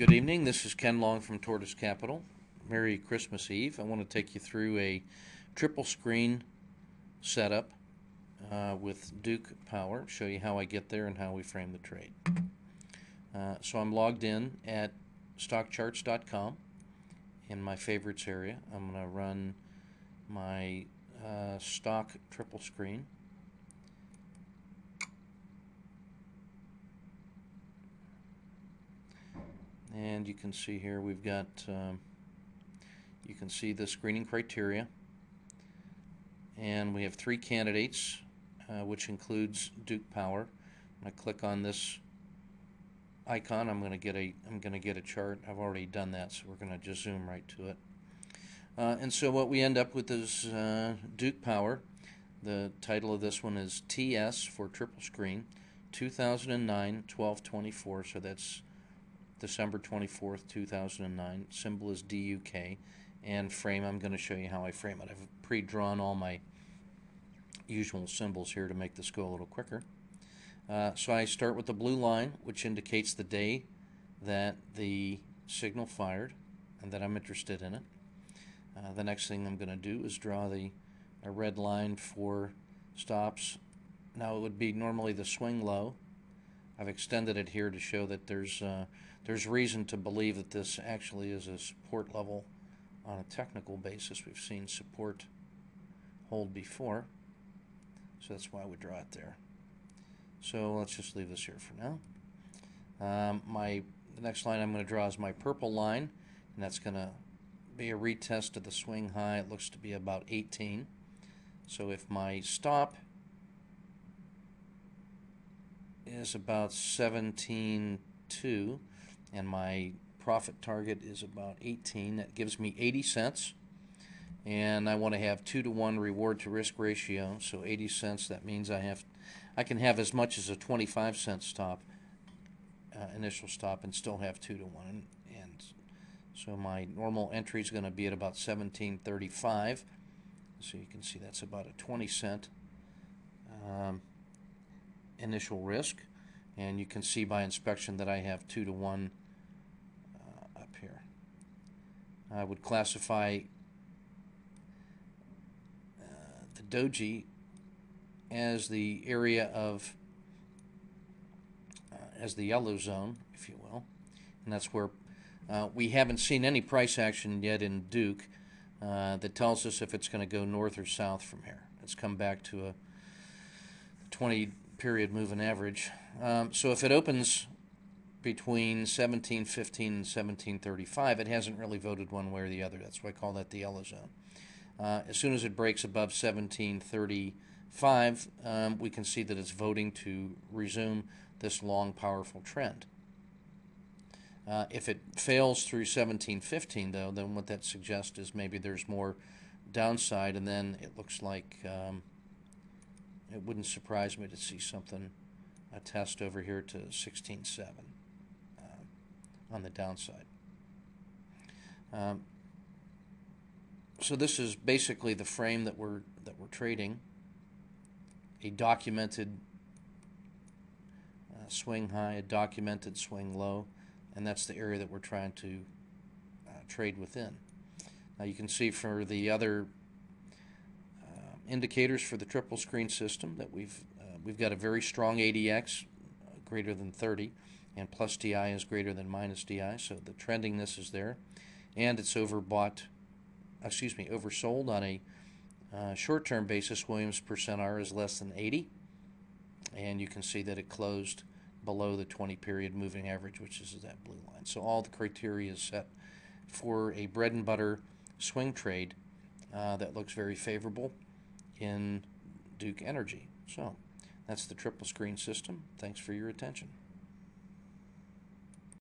Good evening. This is Ken Long from Tortoise Capital. Merry Christmas Eve. I want to take you through a triple screen setup with Duke Power, show you how I get there and how we frame the trade. So I'm logged in at stockcharts.com in my favorites area. I'm going to run my stock triple screen. And you can see here we've got, you can see the screening criteria. And we have three candidates, which includes Duke Power. When I click on this icon, I'm going to get a chart. I've already done that, so we're going to just zoom right to it. And so what we end up with is Duke Power. The title of this one is TS for triple screen, 2009-12-24. So that's December 24th, 2009. Symbol is DUK. And frame, I'm going to show you how I frame it. I've pre-drawn all my usual symbols here to make this go a little quicker. So I start with the blue line, which indicates the day that the signal fired and that I'm interested in it. The next thing I'm going to do is draw a red line for stops. Now it would be normally the swing low. I've extended it here to show that there's reason to believe that this actually is a support level on a technical basis. We've seen support hold before, so that's why we draw it there. So let's just leave this here for now. The next line I'm going to draw is my purple line, and that's going to be a retest of the swing high. It looks to be about 18. So if my stop is about 17.2 and my profit target is about 18, that gives me 80 cents, and I want to have 2-to-1 reward to risk ratio. So 80 cents, that means I can have as much as a 25-cent stop, initial stop, and still have 2-to-1. And so my normal entry is going to be at about 17.35. So you can see that's about a 20-cent initial risk, and you can see by inspection that I have 2-to-1 up here. I would classify the doji as the area of as the yellow zone, if you will, and that's where we haven't seen any price action yet in Duke that tells us if it's going to go north or south from here. It's come back to a 20 period moving average. So if it opens between 17.15 and 17.35, it hasn't really voted one way or the other. That's why I call that the yellow zone. As soon as it breaks above 17.35, we can see that it's voting to resume this long, powerful trend. If it fails through 17.15, though, then what that suggests is maybe there's more downside, and then it looks like it wouldn't surprise me to see something, a test over here to 16.7 on the downside. So this is basically the frame that we're trading. A documented swing high, a documented swing low, and that's the area that we're trying to trade within. Now you can see for the other indicators for the triple screen system that we've got a very strong ADX greater than 30, and plus DI is greater than minus DI, so the trendingness is there, and it's oversold on a short-term basis. Williams percent R is less than 80, and you can see that it closed below the 20-period moving average, which is that blue line. So all the criteria is set for a bread and butter swing trade that looks very favorable in Duke Energy. So that's the triple screen system. Thanks for your attention.